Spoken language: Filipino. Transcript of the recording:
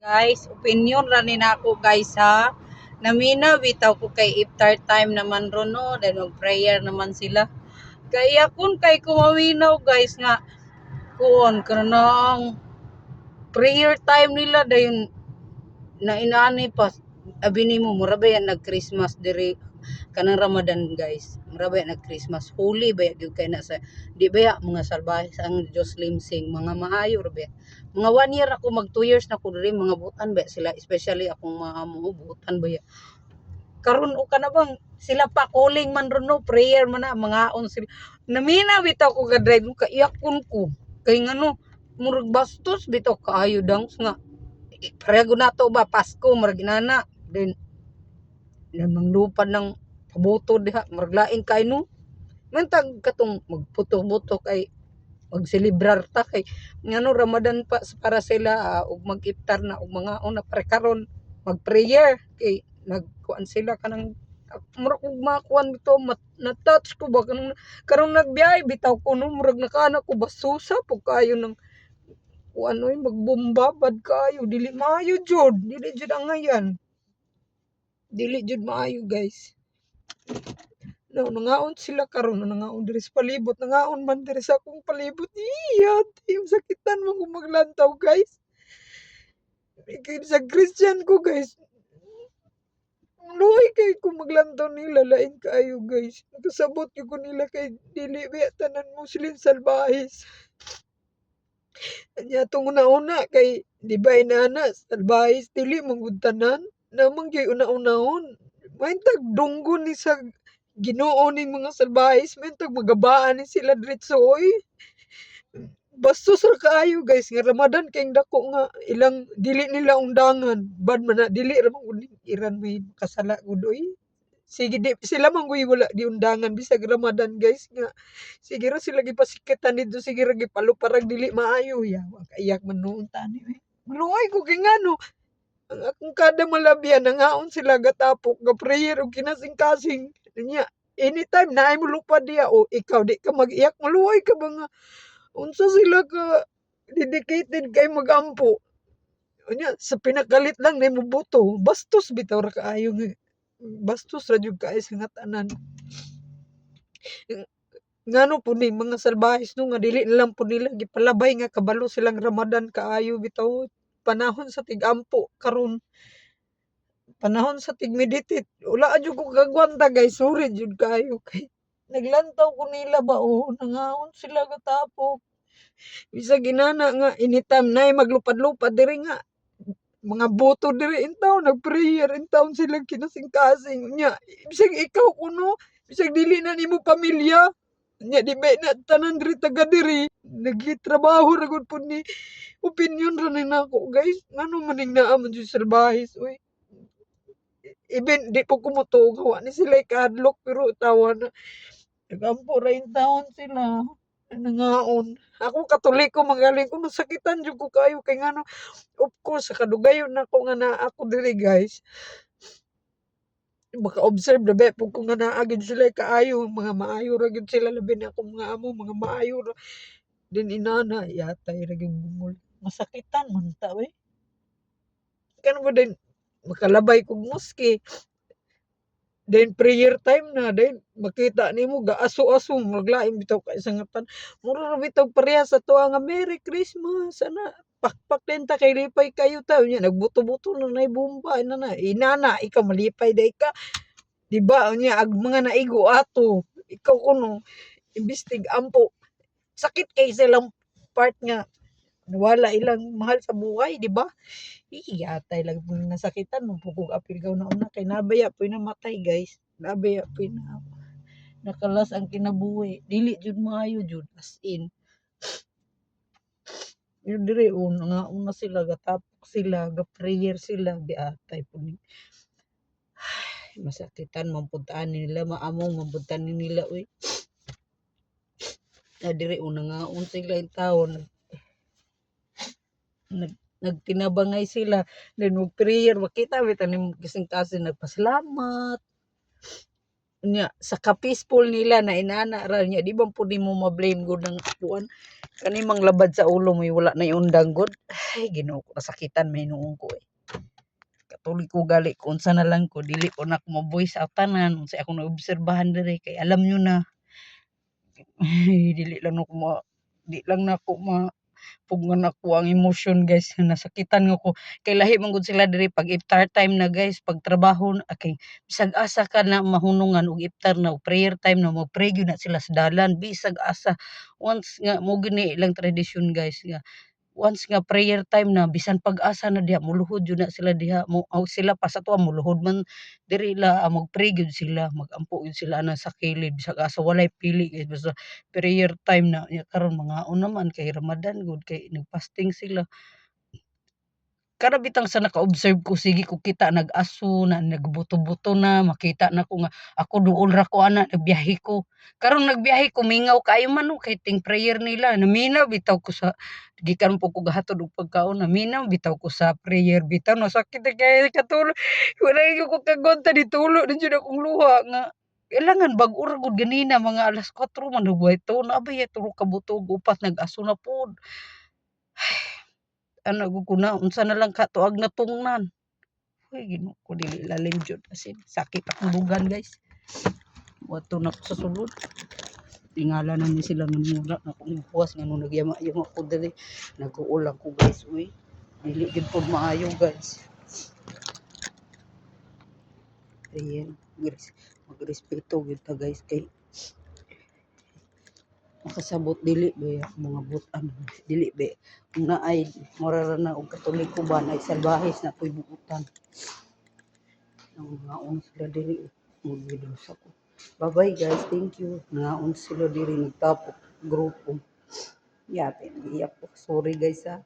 Guys, opinion ra ni nako guys ha. Namina bitaw ko kay iftar time naman ron no, then mag prayer naman sila. Kaya kun kay kumawinaw guys nga kuon kanang prayer time nila dayon na inani pa abi nimo mura ba yan nag-Christmas diri kanang Ramadan guys. Mura ba yan nag-Christmas holy ba gyud kay na sa di ba ya, mga salbahe sa ang Dios limsing mga maayo ra ba. Mga 1 year ako mag 2 years na ko diri mga butan ba sila especially akong mga amo butan ba ya. Karon o kana bang sila pa calling man ron no prayer man na mga on sila. Namina bitaw ko ka drive kaiyak ko. Kay ngano murag bastos bitaw kaayo dang nga pareho na to ba Pasko murag inana then manglupan ng paboto diha maraglain kay no mantag katong magputo-buto kay magselebrar ta kay ngano Ramadan pa para sila ug mag-iftar na og mga una pre karon mag-prayer kay nagkuan sila kanang murag ug makuan bitaw na-touch ko ba kanang karong nagbiyahe bitaw ko no murag nakaana ko basusa po kayo ng ano magbomba bad kayo dili maayo jud dili jud angayan dili jud maayo guys. No, nangaon sila karon nangaon diri sa palibot nangaon man diri sa akong palibot iyat yung sakitan mo kung maglantaw guys. Kay sa Christian ko guys luoy kay kung maglantaw nila lain kaayo guys kasabot gyud ko nila kay dili ba tanan Muslim salbahis. Nya tong una-una kay di ba inana salbahis dili man tanan namang gyud una-unahon maintag dunggo ni sa Ginoo ning mga salbahis maintag magabaan ni sila diretso oy. Bastos ra kaayo guys nga Ramadan kay dako nga ilang dili nila undangan bad man na dili ra man iran may kasala gud oy. Sige di sila man gyud wala di undangan bisag Ramadan guys nga sige ra sila gipasikitan dito sige ra gipaluparag dili maayo ya kaiyak man noon tani oy. Maluoy ko kay ngano ang akong kada malabyan nangaon sila gatapok ga prayer og kinasing-kasing nya anytime naay mo lupad diya o ikaw di ka mag-iyak maluoy ka ba nga unsa sila ka dedicated kay magampo nya sa pinakalit lang na mo boto bastos bitaw ra kaayo nga bastos ra jud kaayo sa nga tanan. Ngano po ni mga salbahis no nga dili lang po nila gipalabay nga kabalo silang Ramadan kaayo bitaw panahon sa tigampo karon panahon sa tig-meditate wala jud ko kagwanta guys sorry jud kayo kay naglantaw ko nila ba o nangaon sila gatapok bisag ginana nga anytime nay maglupad-lupad diri nga mga boto diri intaw nagprayer intaw sila kinasing-kasing nya bisag ikaw kuno bisag dili na nimo pamilya nya di ba na tanan diri taga diri nagitrabaho ra gud pud ni opinion ra ni nako guys ngano maning naa man jud salbahis oy. Even di po kumutuog wa ni sila ikadlok pero tawa na nagampo ra in taon sila nangaon. Ako Katoliko magaling ko nasakitan jud ko kayo kay ngano of course sa kadugayon nako nga naa ako diri guys maka-observe na ba po kung nga naagid sila kaayo mga maayo ra gyud sila labi na akong mga amo mga maayo ra din inana yatay ra gyud bungol masakitan man ta we kano ba din makalabay kog moske then prayer time na then makita nimo gaaso-aso maglain bitaw ka isangatan mura ra bitaw pareha sa tuwa nga Merry Christmas ana pakpak din ta kay lipay kayo ta nya nagbuto-buto na nay bomba na inana ikaw malipay day ka di ba nya ag mga naigo ato ikaw kuno imbestig ampo sakit kay silang part nga wala ilang mahal sa buhay di ba yatay lang po nasakitan mo pugog apil gaw na una kay nabaya po namatay guys nabaya po na nakalas ang kinabuhi dili jud maayo jud as in yun dire nga una sila gatapok sila ga prayer sila di atay po ni masakitan mampuntaan nila maamong mampuntaan nila uy na dire una nga un sila in taon nagtinabangay sila then mag prayer makita bitan ni kasing-kasing nagpasalamat nya sa ka-peaceful nila na inana ra nya di ba pud nimo ma-blame gud ng kuan Kanimang labad sa ulo may wala na iundang good. Ay, Ginoo ko nasakitan may nuong ko eh. Katuloy ko gali kung unsa na lang ko dili ko na ko mo-voice out tanan unsay akong naobserbahan diri kay alam nyo na dili lang ako di lang na ako pugngan ako ang emosyon guys nasakitan nga ko kay lahi man gud sila diri pag iftar time na guys pag trabaho na kay bisag asa ka na mahunungan og iftar na og prayer time na mo pray gyud na sila sa dalan bisag asa once nga mo gini ilang tradisyon guys nga once nga prayer time na bisan pag-asa na diha muluhod jud na sila diha mo sila pa sa tuwa muluhod man diri la mag-pray gyud sila magampo gyud sila ana sa kilid bisag asa walay pili guys basta prayer time na nya karon mangaon naman kay Ramadan gud kay nagfasting sila kada bitang sa naka-observe ko sige ko kita nag-aso na nagbuto-buto na makita na ko nga ako duol ra ko ana nagbiyahe ko karon nagbiyahe ko mingaw kayo man no kay ting prayer nila naminaw bitaw ko sa gikan po ko gahatod og pagkaon naminaw bitaw ko sa prayer bitaw nasakit na kay katulog wala gyud ko kagonta ditulo din jud akong luha nga kailangan bag-o ra gud ganina mga alas 4 man nabuhay to na ba tulo ka buto upat nag-aso na pod ano gud ko na unsa na lang ka tuag na tungnan. Uy, Ginoo ko dili lalim jud as in sakit akong dugan guys. Wato na ko sa sulod. Tingala na ni sila ng mura na kung buwas nga nung nagyama-yama ko dali. Nag-uulang ko guys. Uy, dili gid pod maayo guys. Ayan, magrespeto gid ta guys kay makasabot dili be mga butan dili be kung naay mura ra na og katolik ko ba na salbahis na koy buutan ang ngaon sila diri mo sa ko bye bye guys thank you ngaon sila diri nagtapok grupo yatin iyak po sorry guys ha